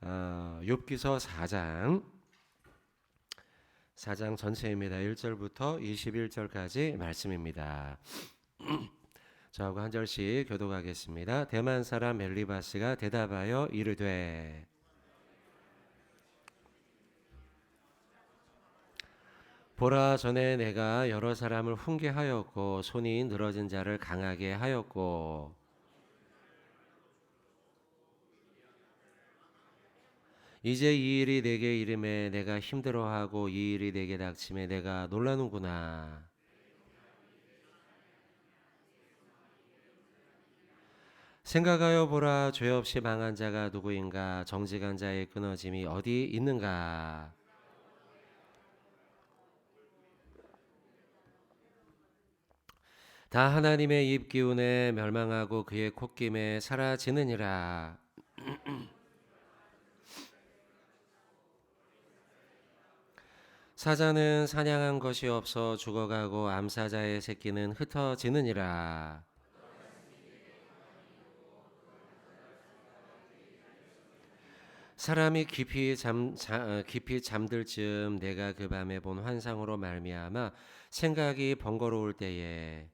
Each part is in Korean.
욥기서 4장 전체입니다. 1절부터 21절까지 말씀입니다. 저하고 한 절씩 교독하겠습니다. 대만 사람 엘리바스가 대답하여 이르되 보라, 전에 내가 여러 사람을 훈계하였고 손이 늘어진 자를 강하게 하였고 이제 이 일이 내게 이름에 내가 힘들어하고 이 일이 내게 닥침에 내가 놀라는구나. 생각하여 보라, 죄 없이 망한 자가 누구인가? 정직한 자의 끊어짐이 어디 있는가? 다 하나님의 입 기운에 멸망하고 그의 콧김에 사라지느니라. 사자는 사냥한 것이 없어 죽어가고 암사자의 새끼는 흩어지느니라. 사람이 깊이 잠들 즈음 내가 그 밤에 본 환상으로 말미암아 생각이 번거로울 때에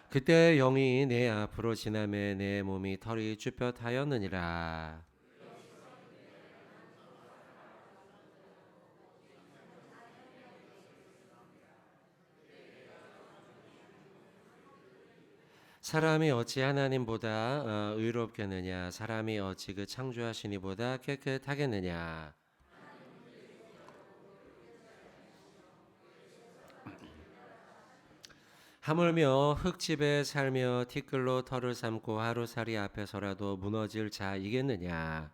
그때 영이 내 앞으로 지나매 내 몸이 털이 쭈뼛하였느니라. 사람이 어찌 하나님보다 의롭겠느냐? 사람이 어찌 그 창조하시니보다 깨끗하겠느냐? 하물며 흙집에 살며 티끌로 털을 삼고 하루살이 앞에서라도 무너질 자이겠느냐?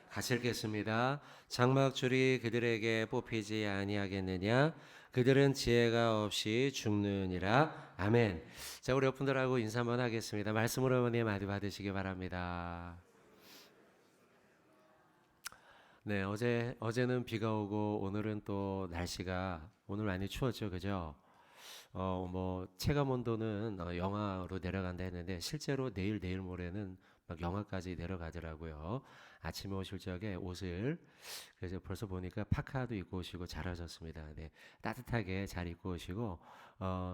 같이 읽겠습니다. 장막줄이 그들에게 뽑히지 아니하겠느냐? 그들은 지혜가 없이 죽느니라. 아멘. 자, 우리 여러분들하고 인사 한번 하겠습니다. 말씀으로 은혜 많이 받으시기 바랍니다. 네, 어제는 비가 오고 오늘은 또 날씨가 오늘 많이 추웠죠, 그죠? 뭐 체감 온도는 영하로 내려간다 했는데 실제로 내일 모레는 막 영하까지 내려가더라고요. 아침에 오실 적에 옷을 그래서 벌써 보니까 파카도 입고 오시고 잘하셨습니다. 네, 따뜻하게 잘 입고 오시고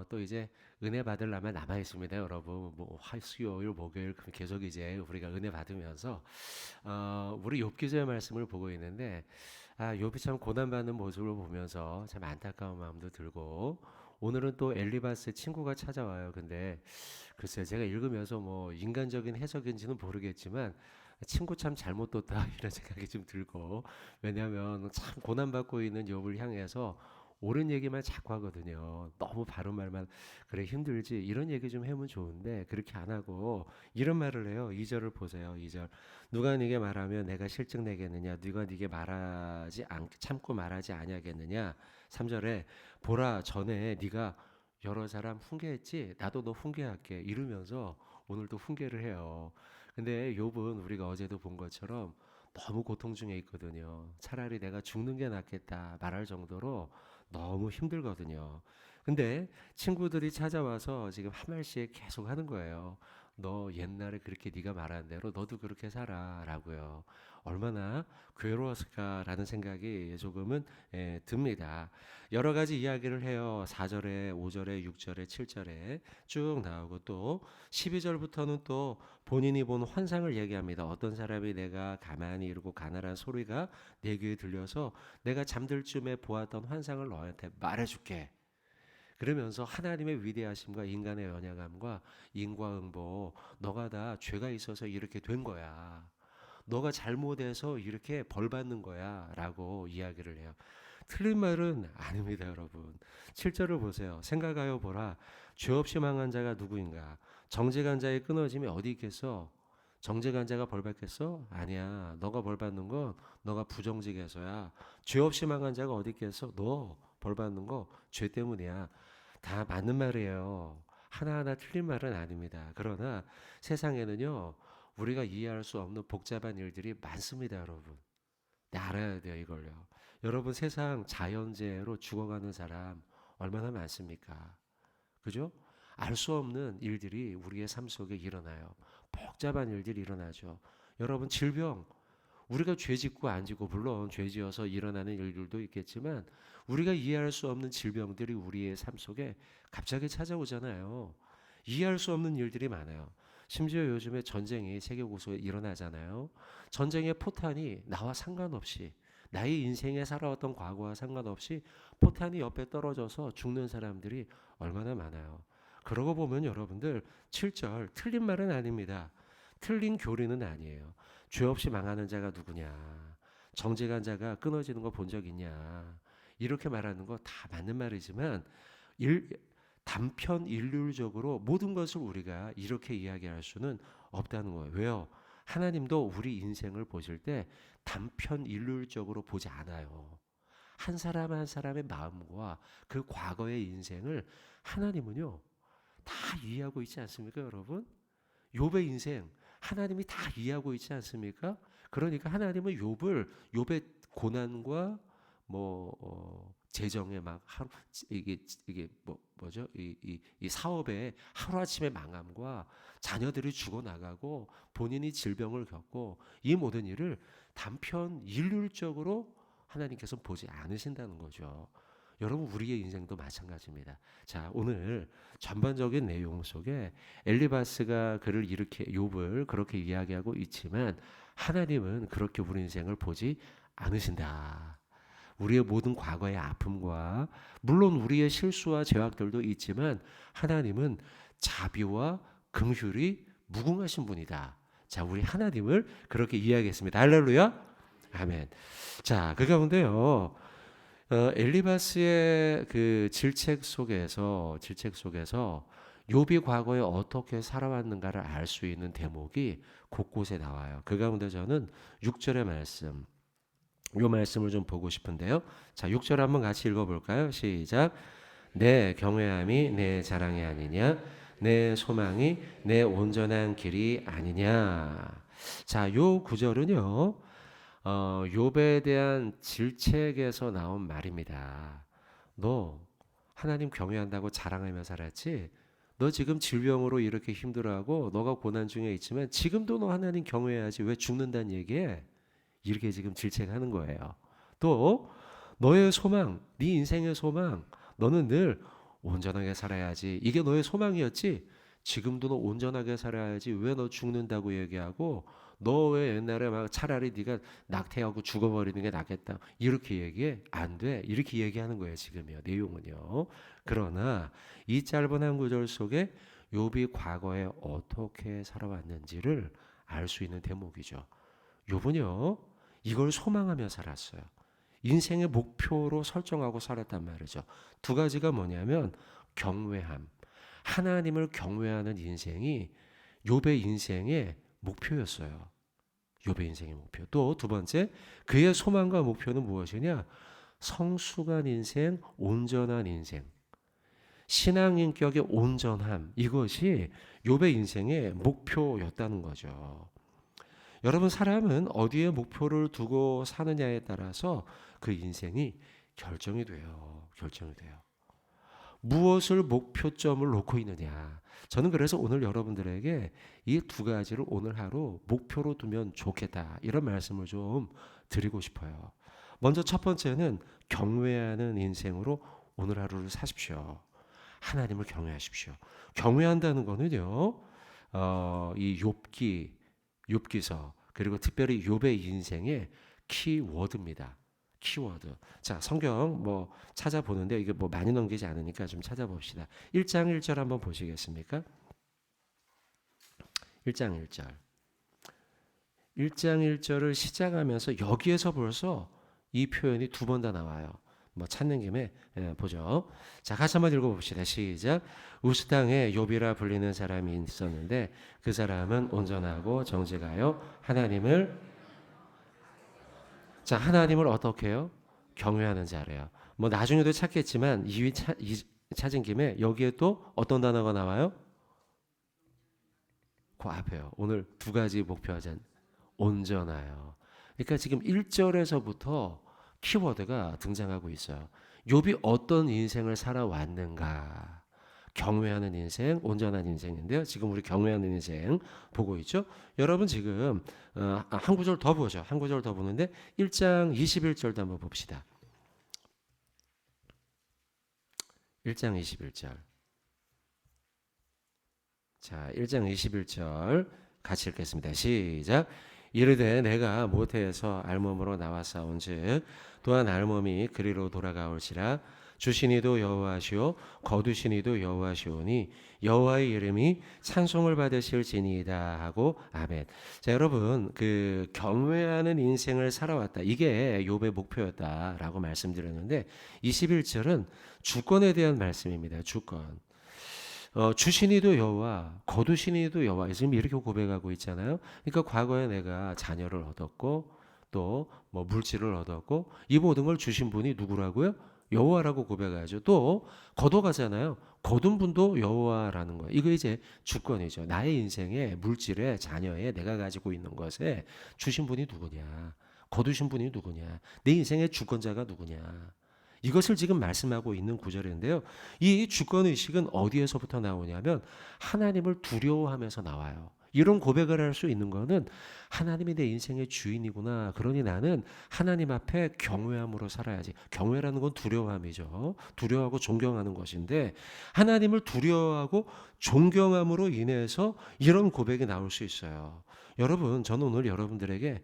또 이제 은혜 받으려면 남아 있습니다, 여러분. 뭐 수요일, 목요일 그럼 계속 이제 우리가 은혜 받으면서 우리 욥기서의 말씀을 보고 있는데 욥이 참 고난받는 모습을 보면서 참 안타까운 마음도 들고 오늘은 또 엘리바스의 친구가 찾아와요. 근데 글쎄요, 제가 읽으면서 뭐 인간적인 해석인지는 모르겠지만 친구 참 잘못 뒀다 이런 생각이 좀 들고 왜냐하면 참 고난받고 있는 욥을 향해서 옳은 얘기만 자꾸 하거든요. 너무 바른 말만 그래 힘들지 이런 얘기 좀 하면 좋은데 그렇게 안 하고 이런 말을 해요. 2절을 보세요. 2절 누가 네게 말하면 내가 실증 내겠느냐? 누가 네게 참고 말하지 아니하겠느냐? 3절에 보라, 전에 네가 여러 사람 훈계했지? 나도 너 훈계할게 이러면서 오늘도 훈계를 해요. 근데 욥은 우리가 어제도 본 것처럼 너무 고통 중에 있거든요. 차라리 내가 죽는 게 낫겠다 말할 정도로 너무 힘들거든요. 근데 친구들이 찾아와서 지금 한 말씩 계속 하는 거예요. 너 옛날에 그렇게 네가 말한 대로 너도 그렇게 살아라고요. 얼마나 괴로웠을까라는 생각이 조금은 듭니다. 여러 가지 이야기를 해요. 4절에, 5절에, 6절에, 7절에 쭉 나오고 또 12절부터는 또 본인이 본 환상을 얘기합니다. 어떤 사람이 내가 가만히 이러고 가난한 소리가 내 귀에 들려서 내가 잠들 쯤에 보았던 환상을 너한테 말해줄게. 그러면서 하나님의 위대하심과 인간의 연약함과 인과응보 너가 다 죄가 있어서 이렇게 된 거야. 너가 잘못해서 이렇게 벌 받는 거야 라고 이야기를 해요. 틀린 말은 아닙니다, 여러분. 7절을 보세요. 생각하여 보라. 죄 없이 망한 자가 누구인가? 정직한 자의 끊어짐이 어디 있겠어? 정직한 자가 벌 받겠어? 아니야. 너가 벌 받는 건 너가 부정직해서야. 죄 없이 망한 자가 어디 있겠어? 너 벌 받는 거 죄 때문이야. 다 맞는 말이에요. 하나하나 틀린 말은 아닙니다. 그러나 세상에는요, 우리가 이해할 수 없는 복잡한 일들이 많습니다, 여러분. 네, 알아야 돼요, 이걸요. 여러분, 세상 자연재해로 죽어가는 사람 얼마나 많습니까? 그죠? 알 수 없는 일들이 우리의 삶 속에 일어나요. 복잡한 일들이 일어나죠. 여러분, 질병, 우리가 죄 짓고 안 짓고, 물론 죄 지어서 일어나는 일들도 있겠지만 우리가 이해할 수 없는 질병들이 우리의 삶 속에 갑자기 찾아오잖아요. 이해할 수 없는 일들이 많아요. 심지어 요즘에 전쟁이 세계 곳에 일어나잖아요. 전쟁의 포탄이 나와 상관없이, 나의 인생에 살아왔던 과거와 상관없이 포탄이 옆에 떨어져서 죽는 사람들이 얼마나 많아요. 그러고 보면 여러분들, 7절 틀린 말은 아닙니다. 틀린 교리는 아니에요. 죄 없이 망하는 자가 누구냐? 정직한 자가 끊어지는 거 본 적 있냐? 이렇게 말하는 거 다 맞는 말이지만 일, 단편 일률적으로 모든 것을 우리가 이렇게 이야기할 수는 없다는 거예요. 왜요? 하나님도 우리 인생을 보실 때 단편 일률적으로 보지 않아요. 한 사람 한 사람의 마음과 그 과거의 인생을 하나님은요, 다 이해하고 있지 않습니까, 여러분? 욥의 인생 하나님이 다 이해하고 있지 않습니까? 그러니까 하나님은 욥의 고난과 재정에 막 하루 이게 뭐죠? 이 사업에 하루아침에 망함과 자녀들이 죽어 나가고 본인이 질병을 겪고 이 모든 일을 단편 일률적으로 하나님께서 보지 않으신다는 거죠. 여러분, 우리의 인생도 마찬가지입니다. 자, 오늘 전반적인 내용 속에 엘리바스가 그를 이렇게 욥을 그렇게 이야기하고 있지만 하나님은 그렇게 우리 인생을 보지 않으신다. 우리의 모든 과거의 아픔과 물론 우리의 실수와 죄악들도 있지만 하나님은 자비와 긍휼이 무궁하신 분이다. 자, 우리 하나님을 그렇게 이야기했습니다. 할렐루야. 아멘. 자, 그 가운데요. 엘리바스의 그 질책 속에서 욥이 과거에 어떻게 살아왔는가를 알 수 있는 대목이 곳곳에 나와요. 그 가운데 저는 6절의 말씀, 요 말씀을 좀 보고 싶은데요. 자, 6절 한번 같이 읽어볼까요? 시작. 내 경외함이 내 자랑이 아니냐? 내 소망이 내 온전한 길이 아니냐? 자, 요 구절은요. 욥에 대한 질책에서 나온 말입니다. 너 하나님 경외한다고 자랑하며 살았지? 너 지금 질병으로 이렇게 힘들어하고 너가 고난 중에 있지만 지금도 너 하나님 경외해야지 왜 죽는다는 얘기에 이렇게 지금 질책하는 거예요. 또 너의 소망, 네 인생의 소망, 너는 늘 온전하게 살아야지. 이게 너의 소망이었지? 지금도 너 온전하게 살아야지 왜 너 죽는다고 얘기하고 너 왜 옛날에 막 차라리 네가 낙태하고 죽어버리는 게 낫겠다 이렇게 얘기해? 안 돼. 이렇게 얘기하는 거예요. 지금요. 내용은요. 그러나 이 짧은 한 구절 속에 욥이 과거에 어떻게 살아왔는지를 알 수 있는 대목이죠. 욥은요 이걸 소망하며 살았어요. 인생의 목표로 설정하고 살았단 말이죠. 두 가지가 뭐냐면 경외함, 하나님을 경외하는 인생이 욥의 인생의 목표였어요. 욥의 인생의 목표. 또 두 번째, 그의 소망과 목표는 무엇이냐? 성숙한 인생, 온전한 인생. 신앙 인격의 온전함. 이것이 욥의 인생의 목표였다는 거죠. 여러분, 사람은 어디에 목표를 두고 사느냐에 따라서 그 인생이 결정이 돼요. 결정이 돼요. 무엇을 목표점을 놓고 있느냐. 저는 그래서 오늘 여러분들에게 이 두 가지를 오늘 하루 목표로 두면 좋겠다. 이런 말씀을 좀 드리고 싶어요. 먼저 첫 번째는 경외하는 인생으로 오늘 하루를 사십시오. 하나님을 경외하십시오. 경외한다는 거는요. 이 욥기서 그리고 특별히 욥의 인생의 키워드입니다. 키워드. 자, 성경 찾아보는데 이게 많이 넘기지 않으니까 좀 찾아봅시다. 1장 1절 한번 보시겠습니까? 1장 1절. 1장 1절을 시작하면서 여기에서 벌써 이 표현이 두 번 다 나와요. 찾는 김에 보죠. 자, 같이 한번 읽어봅시다. 시작. 우스 땅에 욥이라 불리는 사람이 있었는데 그 사람은 온전하고 정직하여 하나님을 어떻게 해요? 경외하는 자래요. 나중에도 찾겠지만 찾은 김에 여기에 또 어떤 단어가 나와요? 그 앞에요. 오늘 두 가지 목표하자. 온전하여. 그러니까 지금 1절에서부터 키워드가 등장하고 있어요. 욥이 어떤 인생을 살아왔는가? 경외하는 인생, 온전한 인생인데요. 지금 우리 경외하는 인생 보고 있죠. 여러분 지금 한 구절 더 보죠. 한 구절 더 보는데 1장 21절도 한번 봅시다. 1장 21절. 자, 1장 21절 같이 읽겠습니다. 시작. 이르되 내가 모태에서 알몸으로 나와싸운즉 또한 알몸이 그리로 돌아가올지라 주시니도 여호와시오 거두시니도 여호와시오니 여호와의 이름이 찬송을 받으실지니이다 하고 아멘. 자, 여러분 그 경외하는 인생을 살아왔다. 이게 욥의 목표였다라고 말씀드렸는데 21절은 주권에 대한 말씀입니다. 주권. 주신이도 여호와, 거두신이도 여호와. 지금 이렇게 고백하고 있잖아요. 그러니까 과거에 내가 자녀를 얻었고 또 뭐 물질을 얻었고 이 모든 걸 주신 분이 누구라고요? 여호와라고 고백하죠. 또 거둬가잖아요. 거둔 분도 여호와라는 거예요. 이거 이제 주권이죠. 나의 인생에 물질에 자녀에 내가 가지고 있는 것에 주신 분이 누구냐? 거두신 분이 누구냐? 내 인생의 주권자가 누구냐? 이것을 지금 말씀하고 있는 구절인데요. 이 주권의식은 어디에서부터 나오냐면 하나님을 두려워하면서 나와요. 이런 고백을 할 수 있는 거는 하나님이 내 인생의 주인이구나. 그러니 나는 하나님 앞에 경외함으로 살아야지. 경외라는 건 두려워함이죠. 두려워하고 존경하는 것인데 하나님을 두려워하고 존경함으로 인해서 이런 고백이 나올 수 있어요. 여러분, 저는 오늘 여러분들에게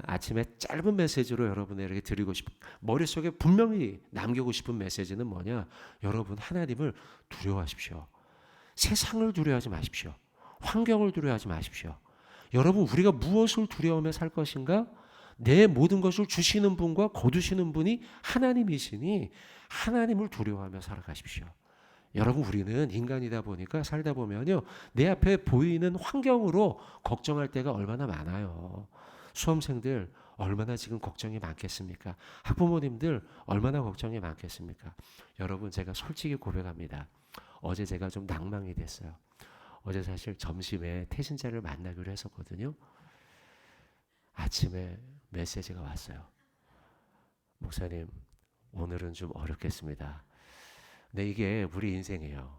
아침에 짧은 메시지로 여러분에게 드리고 싶은 머릿속에 분명히 남기고 싶은 메시지는 뭐냐? 여러분, 하나님을 두려워하십시오. 세상을 두려워하지 마십시오. 환경을 두려워하지 마십시오. 여러분, 우리가 무엇을 두려워하며 살 것인가? 내 모든 것을 주시는 분과 거두시는 분이 하나님이시니 하나님을 두려워하며 살아가십시오. 여러분, 우리는 인간이다 보니까 살다 보면요, 내 앞에 보이는 환경으로 걱정할 때가 얼마나 많아요. 수험생들 얼마나 지금 걱정이 많겠습니까? 학부모님들 얼마나 걱정이 많겠습니까? 여러분, 제가 솔직히 고백합니다. 어제 제가 좀 낭망이 됐어요. 어제 사실 점심에 태신자를 만나기로 했었거든요. 아침에 메시지가 왔어요. 목사님, 오늘은 좀 어렵겠습니다. 네, 이게 우리 인생이에요.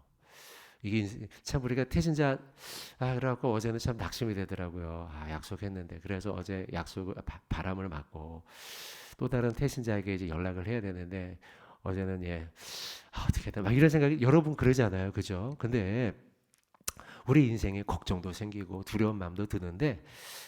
이게 참 우리가 태신자 그래갖고 어제는 참 낙심이 되더라고요. 약속했는데 그래서 어제 약속 바람을 맞고 또 다른 태신자에게 이제 연락을 해야 되는데 어제는 어떻게든 막 이런 생각이 여러분 그러잖아요, 그죠? 근데 우리 인생에 걱정도 생기고 두려운 마음도 드는데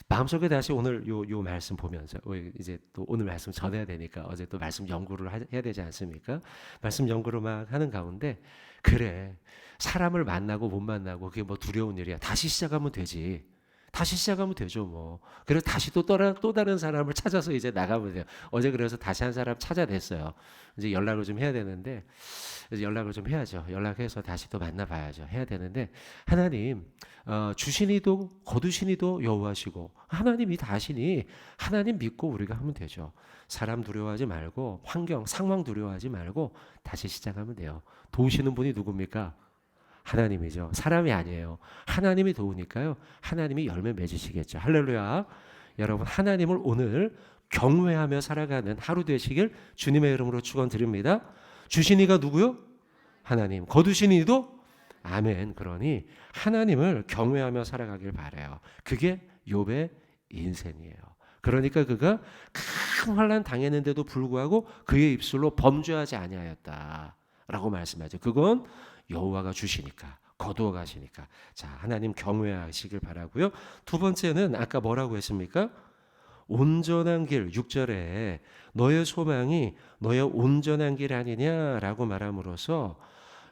마음속에 다시 오늘 요 말씀 보면서 이제 또 오늘 말씀 전해야 되니까 어제 또 말씀 연구를 해야 되지 않습니까? 말씀 연구를 막 하는 가운데 그래, 사람을 만나고 못 만나고 그게 뭐 두려운 일이야. 다시 시작하면 되지. 다시 시작하면 되죠, 뭐. 그래서 다시 또 다른 사람을 찾아서 이제 나가면 돼요. 어제 그래서 다시 한 사람 찾아냈어요. 이제 연락을 좀 해야 되는데, 이제 연락을 좀 해야죠. 연락해서 다시 또 만나봐야죠. 해야 되는데, 하나님, 주시니도 거두시니도 여호와시고, 하나님이 다시니 하나님 믿고 우리가 하면 되죠. 사람 두려워하지 말고, 환경, 상황 두려워하지 말고, 다시 시작하면 돼요. 도우시는 분이 누굽니까? 하나님이죠. 사람이 아니에요. 하나님이 도우니까요. 하나님이 열매 맺으시겠죠. 할렐루야. 여러분, 하나님을 오늘 경외하며 살아가는 하루 되시길 주님의 이름으로 축원드립니다. 주신이가 누구요? 하나님. 거두신이도 아멘. 그러니 하나님을 경외하며 살아가길 바라요. 그게 욥의 인생이에요. 그러니까 그가 큰 환난 당했는데도 불구하고 그의 입술로 범죄하지 아니하였다라고 말씀하죠. 그건 여호와가 주시니까, 거두어 가시니까. 자, 하나님 경외하시길 바라고요. 두 번째는 아까 뭐라고 했습니까? 온전한 길, 6절에 너의 소망이 너의 온전한 길 아니냐라고 말함으로써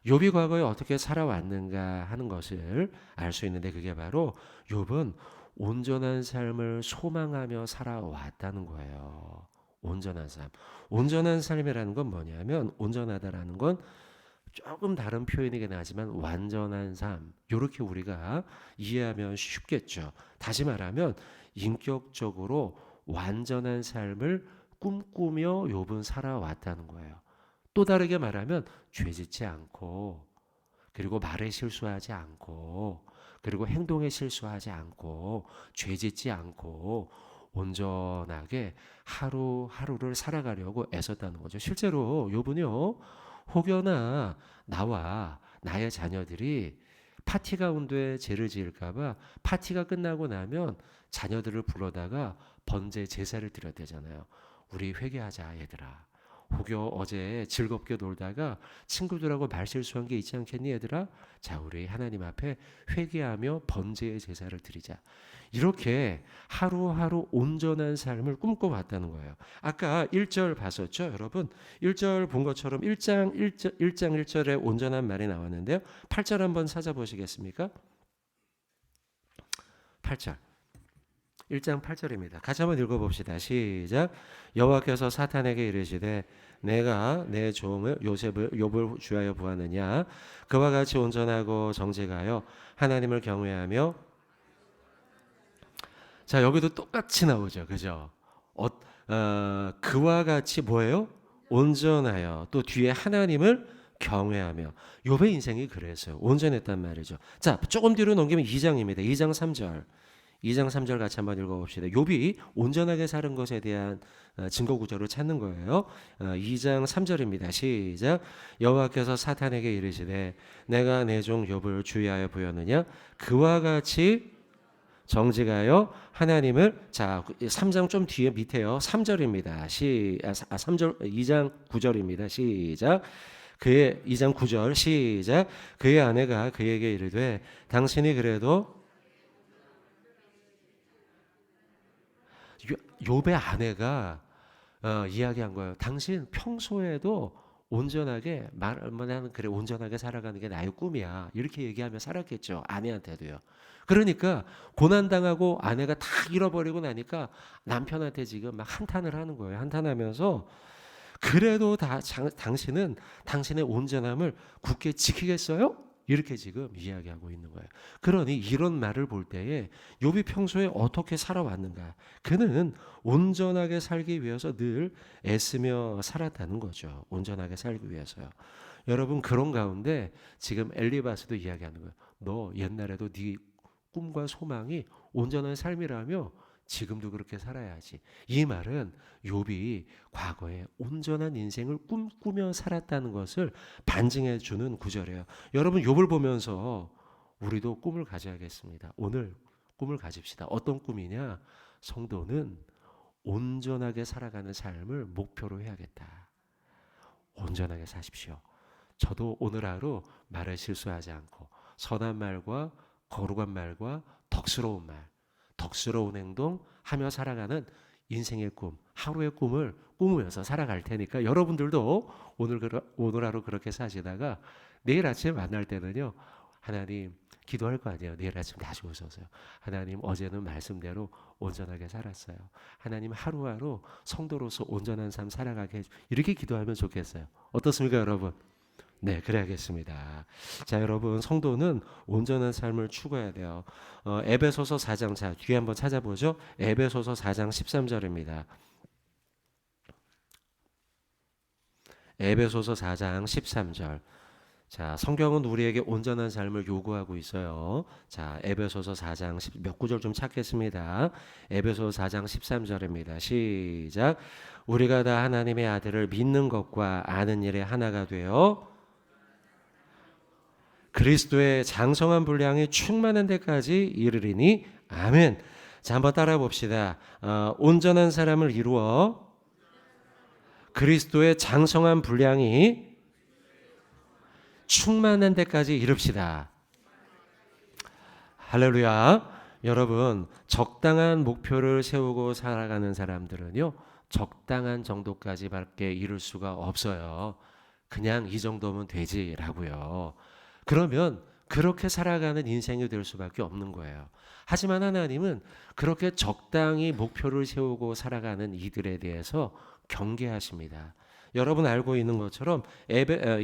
욥이 과거에 어떻게 살아왔는가 하는 것을 알 수 있는데 그게 바로 욥은 온전한 삶을 소망하며 살아왔다는 거예요. 온전한 삶. 온전한 삶이라는 건 뭐냐면 온전하다라는 건 조금 다른 표현이긴 하지만 완전한 삶, 이렇게 우리가 이해하면 쉽겠죠. 다시 말하면 인격적으로 완전한 삶을 꿈꾸며 욥은 살아왔다는 거예요. 또 다르게 말하면 죄짓지 않고, 그리고 말에 실수하지 않고, 그리고 행동에 실수하지 않고, 죄짓지 않고 온전하게 하루하루를 살아가려고 애썼다는 거죠. 실제로 욥은요, 혹여나 나와 나의 자녀들이 파티 가운데 죄를 지을까봐 파티가 끝나고 나면 자녀들을 불러다가 번제 제사를 드려야 되잖아요. 우리 회개하자 얘들아. 혹여 어제 즐겁게 놀다가 친구들하고 말실수한 게 있지 않겠니 얘들아? 자, 우리 하나님 앞에 회개하며 번제의 제사를 드리자. 이렇게 하루하루 온전한 삶을 꿈꿔왔다는 거예요. 아까 1절 봤었죠, 여러분? 1절 본 것처럼 1장 1절에 온전한 말이 나왔는데요. 8절 한번 찾아보시겠습니까? 8절. 1장 8절입니다. 같이 한번 읽어봅시다. 시작. 여호와께서 사탄에게 이르시되 내가 내 종을 욥을 주하여 보았느냐? 그와 같이 온전하고 정직하여 하나님을 경외하며. 자, 여기도 똑같이 나오죠. 그죠? 그와 같이 뭐예요? 온전하여. 또 뒤에 하나님을 경외하며. 욥의 인생이 그랬어요. 온전했단 말이죠. 자, 조금 뒤로 넘기면 2장입니다. 2장 3절. 2장 3절 같이 한번 읽어봅시다. 욥이 온전하게 사는 것에 대한 증거 구절을 찾는 거예요. 2장 3절입니다. 시작. 여호와께서 사탄에게 이르시되 내가 내 종 욥을 주의하여 보였느냐? 그와 같이 정직하여 하나님을. 자, 3장 좀 뒤에 밑에요. 3절입니다. 3절 2장 9절입니다. 시작. 그의 2장 9절 시작. 그의 아내가 그에게 이르되 당신이 그래도. 욥의 아내가 이야기한 거예요. 당신 평소에도 온전하게 말하면 그래 온전하게 살아가는 게 나의 꿈이야. 이렇게 얘기하며 살았겠죠. 아내한테도요. 그러니까 고난당하고 아내가 다 잃어버리고 나니까 남편한테 지금 막 한탄을 하는 거예요. 한탄하면서 그래도 당신은 당신의 온전함을 굳게 지키겠어요? 이렇게 지금 이야기하고 있는 거예요. 그러니 이런 말을 볼 때에 욥이 평소에 어떻게 살아왔는가? 그는 온전하게 살기 위해서 늘 애쓰며 살았다는 거죠. 온전하게 살기 위해서요. 여러분 그런 가운데 지금 엘리바스도 이야기하는 거예요. 너 옛날에도 네 꿈과 소망이 온전한 삶이라며 지금도 그렇게 살아야지. 이 말은 욥이 과거에 온전한 인생을 꿈꾸며 살았다는 것을 반증해 주는 구절이에요. 여러분 욥을 보면서 우리도 꿈을 가져야겠습니다. 오늘 꿈을 가집시다. 어떤 꿈이냐? 성도는 온전하게 살아가는 삶을 목표로 해야겠다. 온전하게 사십시오. 저도 오늘 하루 말을 실수하지 않고 선한 말과 거룩한 말과 덕스러운 말, 덕스러운 행동 하며 살아가는 인생의 꿈, 하루의 꿈을 꾸면서 살아갈 테니까 여러분들도 오늘 하루 그렇게 사시다가 내일 아침에 만날 때는요, 하나님 기도할 거 아니에요. 내일 아침 다시 오셔서요. 하나님 어제는 말씀대로 온전하게 살았어요. 하나님 하루하루 성도로서 온전한 삶 살아가게 이렇게 기도하면 좋겠어요. 어떻습니까 여러분? 네, 그래야겠습니다. 자, 여러분 성도는 온전한 삶을 추구해야 돼요. 에베소서 4장, 자 뒤에 한번 찾아보죠. 에베소서 4장 13절입니다. 에베소서 4장 13절. 자, 성경은 우리에게 온전한 삶을 요구하고 있어요. 자, 에베소서 4장 몇 구절 좀 찾겠습니다. 에베소서 4장 13절입니다. 시작. 우리가 다 하나님의 아들을 믿는 것과 아는 일에 하나가 되어 그리스도의 장성한 분량이 충만한 데까지 이르리니 아멘. 자, 한번 따라 봅시다. 온전한 사람을 이루어 그리스도의 장성한 분량이 충만한 데까지 이릅시다. 할렐루야. 여러분 적당한 목표를 세우고 살아가는 사람들은요, 적당한 정도까지밖에 이룰 수가 없어요. 그냥 이 정도면 되지라고요. 그러면 그렇게 살아가는 인생이 될 수밖에 없는 거예요. 하지만 하나님은 그렇게 적당히 목표를 세우고 살아가는 이들에 대해서 경계하십니다. 여러분 알고 있는 것처럼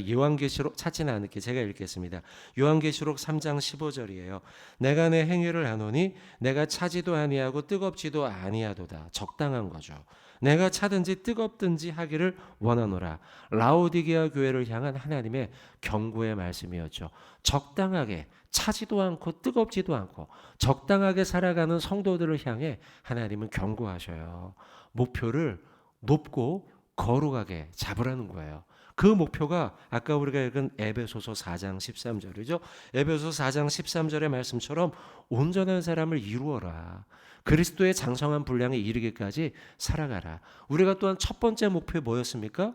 요한계시록 찾지는 않을게 제가 읽겠습니다. 요한계시록 3장 15절이에요. 내가 내 행위를 아노니 내가 차지도 아니하고 뜨겁지도 아니하도다. 적당한 거죠. 내가 차든지 뜨겁든지 하기를 원하노라. 라오디게아 교회를 향한 하나님의 경고의 말씀이었죠. 적당하게 차지도 않고 뜨겁지도 않고 적당하게 살아가는 성도들을 향해 하나님은 경고하셔요. 목표를 높고 거룩하게 잡으라는 거예요. 그 목표가 아까 우리가 읽은 에베소서 4장 13절이죠. 에베소서 4장 13절의 말씀처럼 온전한 사람을 이루어라. 그리스도의 장성한 분량에 이르기까지 살아가라. 우리가 또한 첫 번째 목표에 뭐였습니까?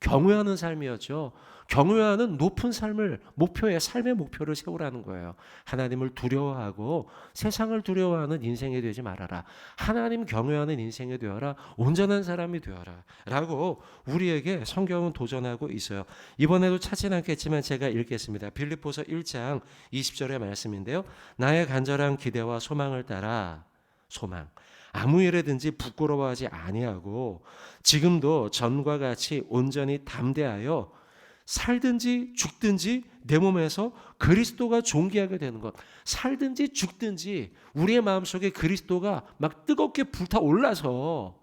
경외하는 삶이었죠. 경외하는 높은 삶을 삶의 목표를 세우라는 거예요. 하나님을 두려워하고 세상을 두려워하는 인생이 되지 말아라. 하나님 경외하는 인생이 되어라. 온전한 사람이 되어라. 라고 우리에게 성경은 도전하고 있어요. 이번에도 찾진 않겠지만 제가 읽겠습니다. 빌립보서 1장 20절의 말씀인데요. 나의 간절한 기대와 소망을 따라 소망. 아무 일에든지 부끄러워하지 아니하고 지금도 전과 같이 온전히 담대하여 살든지 죽든지 내 몸에서 그리스도가 존귀하게 되는 것. 살든지 죽든지 우리의 마음속에 그리스도가 막 뜨겁게 불타올라서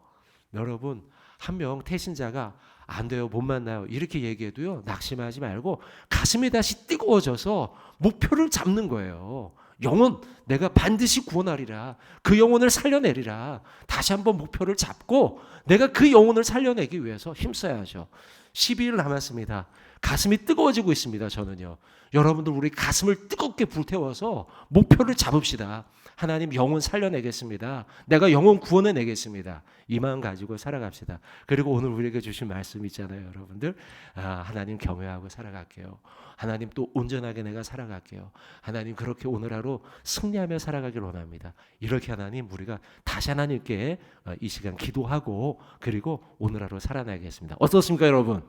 여러분 한 명 태신자가 안 돼요 못 만나요 이렇게 얘기해도요 낙심하지 말고 가슴이 다시 뜨거워져서 목표를 잡는 거예요. 영혼 내가 반드시 구원하리라. 그 영혼을 살려내리라. 다시 한번 목표를 잡고 내가 그 영혼을 살려내기 위해서 힘써야죠. 12일 남았습니다. 가슴이 뜨거워지고 있습니다. 저는요. 여러분들 우리 가슴을 뜨겁게 불태워서 목표를 잡읍시다. 하나님 영혼 살려내겠습니다. 내가 영혼 구원해내겠습니다. 이 마음 가지고 살아갑시다. 그리고 오늘 우리에게 주신 말씀 있잖아요. 여러분들 하나님 경외하고 살아갈게요. 하나님 또 온전하게 내가 살아갈게요. 하나님 그렇게 오늘 하루 승리하며 살아가길 원합니다. 이렇게 하나님 우리가 다시 하나님께 이 시간 기도하고 그리고 오늘 하루 살아나겠습니다. 어떻습니까 여러분?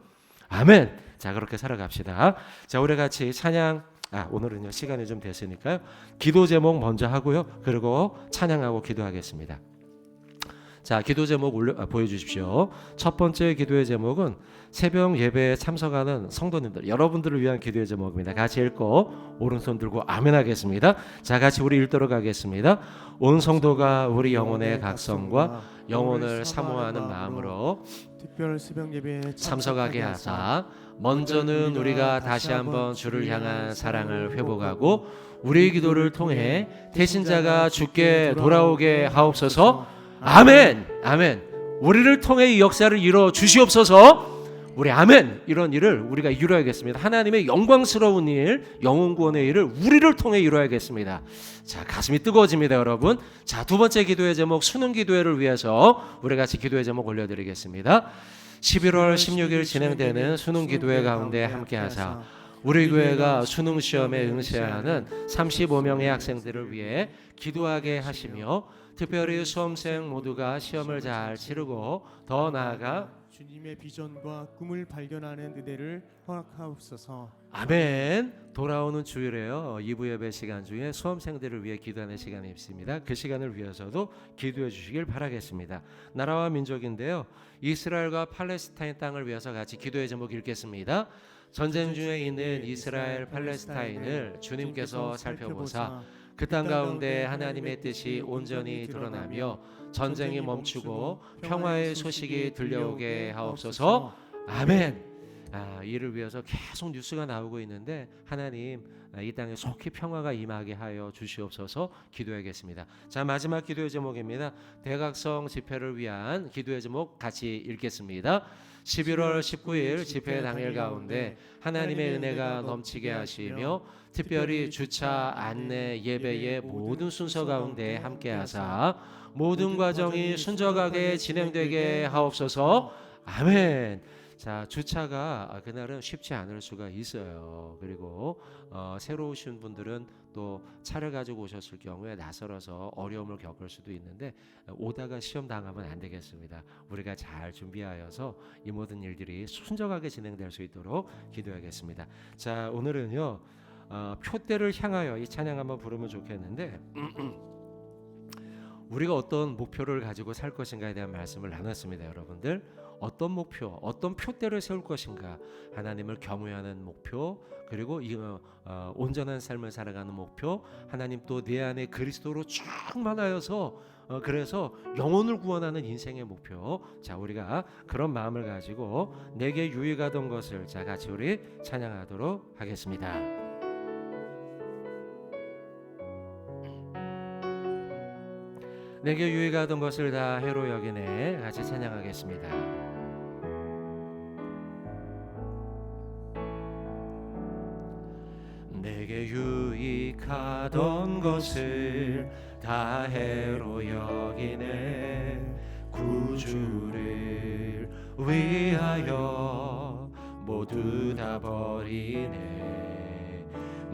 아멘. 자 그렇게 살아갑시다. 자 우리 같이 찬양 오늘은요 시간이 좀 됐으니까요 기도 제목 먼저 하고요 그리고 찬양하고 기도하겠습니다. 자 기도 제목 보여주십시오. 첫 번째 기도의 제목은 새벽 예배에 참석하는 성도님들 여러분들을 위한 기도의 제목입니다. 같이 읽고 오른손 들고 아멘 하겠습니다. 자 같이 우리 읽도록 하겠습니다. 온 성도가 우리 영혼의 각성과 영혼을 사모하는 마음으로 특별 새벽 예배에 참석하게 하사 먼저는 우리가 다시 한번 주를 향한 사랑을 회복하고 우리의 기도를 통해 대신자가 주께 돌아오게 하옵소서. 아멘. 아멘. 우리를 통해 이 역사를 이루어 주시옵소서. 우리 아멘. 이런 일을 우리가 이루어야겠습니다. 하나님의 영광스러운 일, 영혼 구원의 일을 우리를 통해 이루어야겠습니다. 자, 가슴이 뜨거워집니다, 여러분. 자, 두 번째 기도의 제목 수능 기도회를 위해서 우리 같이 기도의 제목 올려드리겠습니다. 11월 16일 진행되는 수능 기도회 가운데 함께하사 우리 교회가 수능 시험에 응시해야 하는 35명의 학생들을 위해 기도하게 하시며 특별히 수험생 모두가 시험을 잘 치르고 더 나아가 주님의 비전과 꿈을 발견하는 은혜를 허락하옵소서. 아멘. 돌아오는 주일에요 2부 예배 시간 중에 수험생들을 위해 기도하는 시간이 있습니다. 그 시간을 위해서도 기도해 주시길 바라겠습니다. 나라와 민족인데요 이스라엘과 팔레스타인 땅을 위해서 같이 기도의 제목 읽겠습니다. 전쟁 중에 있는 이스라엘 팔레스타인을 주님께서 살펴보사 그 땅 가운데 하나님의 뜻이 온전히 드러나며 전쟁이 멈추고 평화의 소식이 들려오게 하옵소서. 아멘. 이를 위해서 계속 뉴스가 나오고 있는데 하나님 이 땅에 속히 평화가 임하게 하여 주시옵소서. 기도하겠습니다. 자 마지막 기도의 제목입니다. 대각성 집회를 위한 기도의 제목 같이 읽겠습니다. 11월 19일 집회 당일 가운데 하나님의 은혜가 넘치게 하시며 특별히 주차 안내 예배의 모든 순서 가운데 함께하사 모든 과정이 순적하게 진행되게 하옵소서. 아멘. 자 주차가 그날은 쉽지 않을 수가 있어요. 그리고 새로 오신 분들은 또 차를 가지고 오셨을 경우에 낯설어서 어려움을 겪을 수도 있는데 오다가 시험 당하면 안 되겠습니다. 우리가 잘 준비하여서 이 모든 일들이 순적하게 진행될 수 있도록 기도하겠습니다. 자 오늘은요 표대를 향하여 이 찬양 한번 부르면 좋겠는데 우리가 어떤 목표를 가지고 살 것인가에 대한 말씀을 나눴습니다. 여러분들 어떤 목표, 어떤 표대를 세울 것인가? 하나님을 경외하는 목표, 그리고 온전한 삶을 살아가는 목표, 하나님 또 내 안에 그리스도로 충만하여서 그래서 영혼을 구원하는 인생의 목표. 자, 우리가 그런 마음을 가지고 내게 유익하던 것을 자 같이 우리 찬양하도록 하겠습니다. 내게 유익하던 것을 다 해로 여기네. 같이 찬양하겠습니다. 내게 유익하던 것을 다 해로 여기네. 구주를 위하여 모두 다 버리네.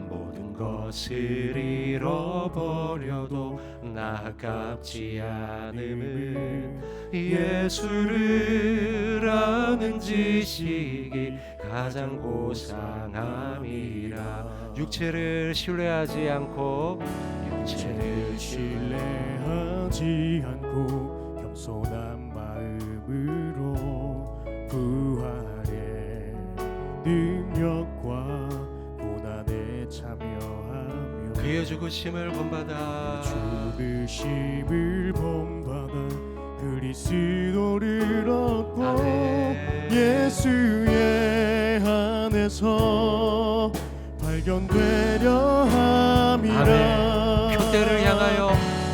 모든 것을 잃어버려도 나 아깝지 않음은 예수를 아는 지식이 가장 고상함이라. 육체를 신뢰하지 않고 겸손한 마음으로 부활의 능력과 고난에 참여하며 그의 죽으심을 본받아 죽으심을 본받아 그리스도를 얻고 아멘. 예수의 안에서 발견되려 함이라. 아멘.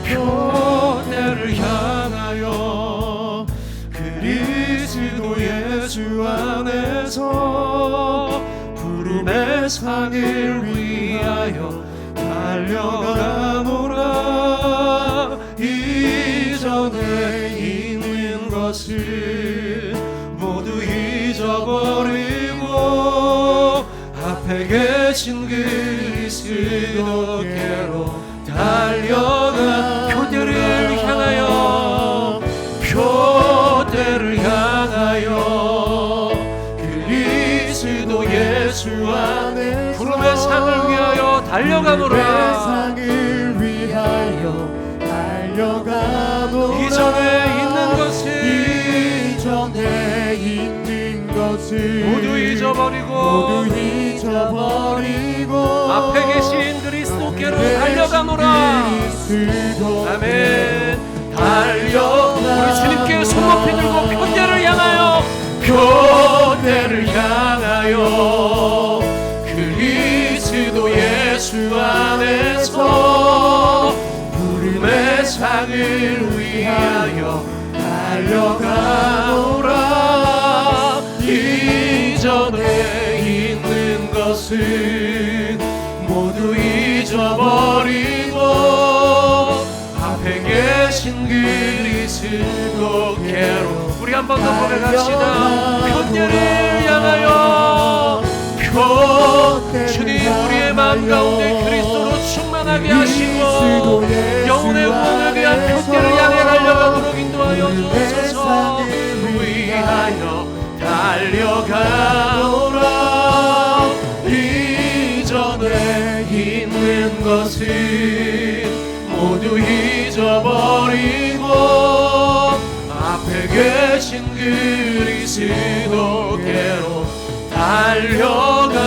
표대를 향하여 그리스도 예수 안에서 부름의 상을 위하여 달려가노라. 이전에 있는 것을 모두 잊어버리고 앞에 계신 그리스도께로 달려가. 표대를 향하여 그리스도 예수 안에서 부름의 상을 위하여 달려가노라. 상을 위하여 달려가노라. 이전에 있는 것을 모두 잊어버리고 앞에 계신 그리스도께로 달려가노라. 아멘. 우리 주님께 손 높이 들고 표대를 향하여 그리스도 예수 안에서 부름의 상을 위하여 달려가노라. 이전에 있는 것은 모두 잊어버리고 앞에 계신 그리스도께로 우리 한 번 더 고백합시다. 표대를 향하여 주님 우리의 마음 가운데 그리스도로 충만하게 하시고 영혼의 구원을 위한 표대를 향해 달려가도록 인도하여 주옵소서. 위하여 달려가노라. 이전에 있는 것은 모두 잊어버리고 앞에 계신 그리스도께로 달려가노라.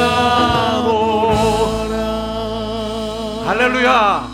할렐루야.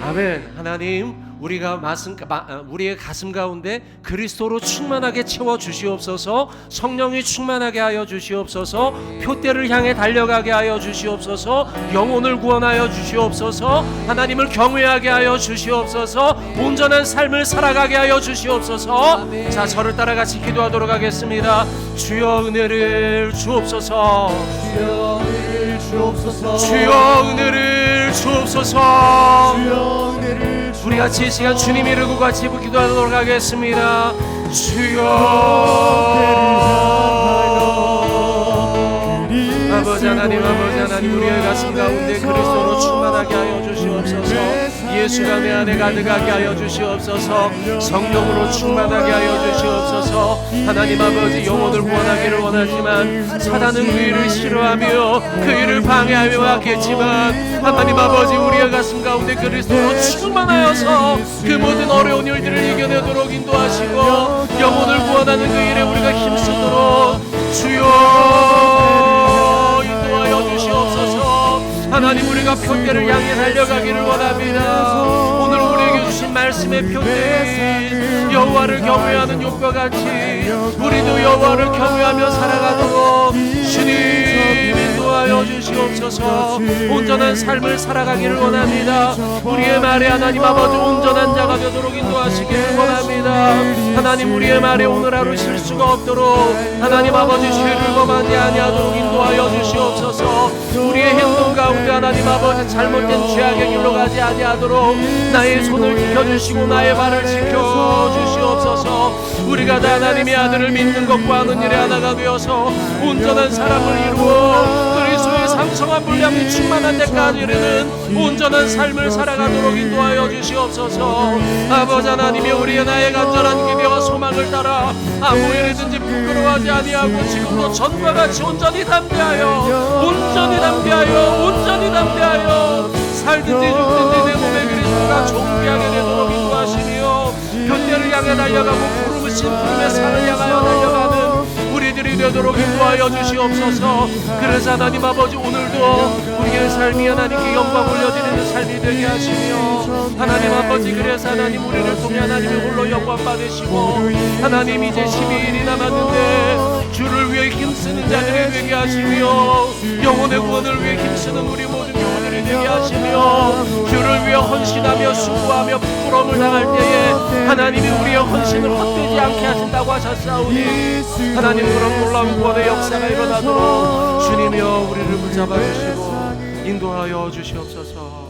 아멘. 하나님 우리의 가슴 가운데 그리스도로 충만하게 채워 주시옵소서. 성령이 충만하게 하여 주시옵소서. 표대를 향해 달려가게 하여 주시옵소서. 영혼을 구원하여 주시옵소서. 하나님을 경외하게 하여 주시옵소서. 온전한 삶을 살아가게 하여 주시옵소서. 자, 저를 따라 같이 기도하도록 하겠습니다. 주여 은혜를 주옵소서. 주여 은혜를 주옵소서. 주여 은혜를 주옵소서. 주여 은혜를 우리 같이 이 시간 주님 이르고 같이 기도하도록 하겠습니다. 주여 아버지 하나님, 아버지 하나님 우리의 가슴 가운데 그리스도로 충만하게 하여 주시옵소서. 예수가 내 안에 가득하게 하여 주시옵소서. 성령으로 충만하게 하여 주시옵소서. 하나님 아버지 영혼을 구원하기를 원하지만 사단은 그 일을 싫어하며 그 일을 방해하며 왔겠지만 하나님 아버지 우리의 가슴 가운데 그리스도로 충만하여서 그 모든 어려운 일들을 이겨내도록 인도하시고 영혼을 구원하는 그 일에 우리가 힘쓰도록 주여 인도하여 주시옵소서. 하나님 우리가 표대를 향해 달려가기를 원합니다. 오늘 우리에게 주신 말씀의 표대인 여호와를 경외하는 욥과 같이 우리도 여호와를 경외하며 살아가도록 주님 인도하여 주시옵소서. 온전한 삶을 살아가기를 원합니다. 우리의 말에 하나님 아버지 온전한 자가 되도록 인도하시기를 원합니다. 하나님 우리의 말에 오늘 하루 실수가 없도록 하나님 아버지 죄를 범하지 아니하도록 인도하여 주시옵소서. 우리의 행동 가운데 하나님 아버지 잘못된 죄악의 길로 가지 아니하도록 나의 손을 지켜주시고 나의 발을 지켜주시옵소서. 우리가 다 하나님의 아들을 믿는 것과 하는 일에 하나가 되어서 온전한 사람을 이루어 그리스도의 상성한 분량이 충만한 데까지 이르는 온전한 삶을 살아가도록 인도하여 주시옵소서. 아버지 하나님이 우리의 나의 간절한 기대와 소망을 따라 아무 일이든지 부끄러워하지 아니하고 지금도 전과 같이 온전히 담대하여 살든지 죽든지 내 몸에 그리스도가 존귀하게 되도록 인도하시며 현대를 향해 달려가고 부르신 푸름의 산을 향하여 달려가는 우리들이 되도록 인도하여 주시옵소서. 그래서 하나님 아버지 오늘도 우리의 삶이 하나님께 영광 올려드리는 삶이 되게 하시며 하나님 아버지 그래서 하나님 우리를 통해 하나님의 홀로 영광 받으시고 하나님 이제 12일이 남았는데 주를 위해 힘쓰는 자들이 되게 하시며 영혼의 구원을 위해 힘쓰는 우리 모든 교우들이 되게 하시며 주를 위해 헌신하며 수고하며 부끄러움을 당할 때에 하나님이 우리의 헌신을 헛되지 않게 하신다고 하셨사오니 하나님 그런 놀라운 구원의 역사가 일어나도록 주님이여 우리를 붙잡아 주시고 인도하여 주시옵소서.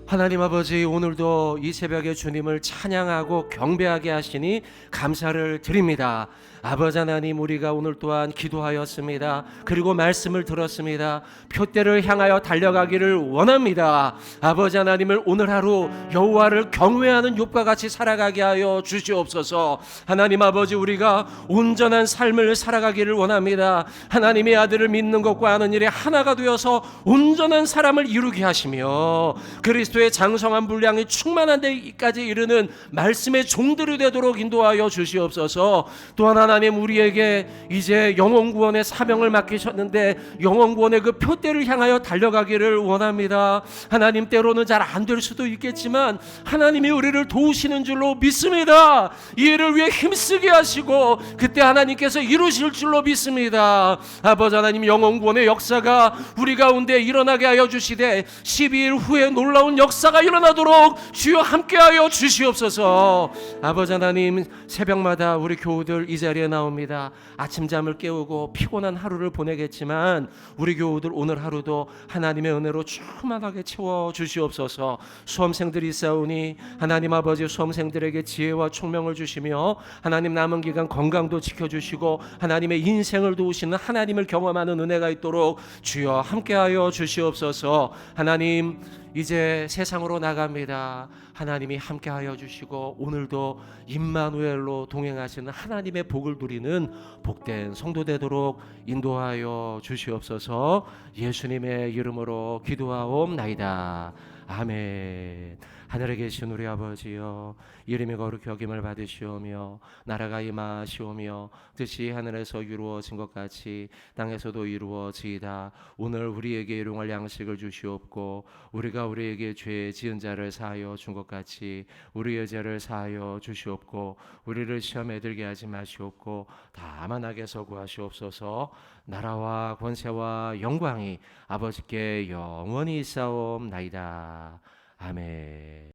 하나님 아버지 오늘도 이 새벽에 주님을 찬양하고 경배하게 하시니 감사를 드립니다. 아버지 하나님 우리가 오늘 또한 기도하였습니다. 그리고 말씀을 들었습니다. 표대를 향하여 달려가기를 원합니다. 아버지 하나님을 오늘 하루 여호와를 경외하는 욥과 같이 살아가게 하여 주시옵소서. 하나님 아버지 우리가 온전한 삶을 살아가기를 원합니다. 하나님의 아들을 믿는 것과 하는 일에 하나가 되어서 온전한 사람을 이루게 하시며 그리스도의 장성한 분량이 충만한 데까지 이르는 말씀의 종들이 되도록 인도하여 주시옵소서. 또한 하나님 우리에게 이제 영혼 구원의 사명을 맡기셨는데 영혼 구원의 그 표대를 향하여 달려가기를 원합니다. 하나님 때로는 잘 안 될 수도 있겠지만 하나님이 우리를 도우시는 줄로 믿습니다. 이 일을 위해 힘쓰게 하시고 그때 하나님께서 이루실 줄로 믿습니다. 아버지 하나님 영혼 구원의 역사가 우리 가운데 일어나게 하여 주시되 12일 후에 놀라운 역사가 일어나도록 주여 함께하여 주시옵소서. 아버지 하나님 새벽마다 우리 교우들 이 자리에 나옵니다. 아침잠을 깨우고 피곤한 하루를 보내겠지만 우리 교우들 오늘 하루도 하나님의 은혜로 충만하게 채워 주시옵소서. 수험생들이 있사오니 하나님 아버지 수험생들에게 지혜와 총명을 주시며 하나님 남은 기간 건강도 지켜주시고 하나님의 인생을 도우시는 하나님을 경험하는 은혜가 있도록 주여 함께하여 주시옵소서. 하나님 이제 세상으로 나갑니다. 하나님이 함께하여 주시고 오늘도 임마누엘로 동행하시는 하나님의 복을 누리는 복된 성도 되도록 인도하여 주시옵소서. 예수님의 이름으로 기도하옵나이다. 아멘. 하늘에 계신 우리 아버지여 이름이 거룩히 여김을 받으시오며 나라가 임하시오며 뜻이 하늘에서 이루어진 것 같이 땅에서도 이루어지이다. 오늘 우리에게 일용할 양식을 주시옵고 우리가 우리에게 죄 지은 자를 사하여 준 것 같이 우리의 죄를 사하여 주시옵고 우리를 시험에 들게 하지 마시옵고 다만 악에서 구하시옵소서. 나라와 권세와 영광이 아버지께 영원히 있사옵나이다. 아멘.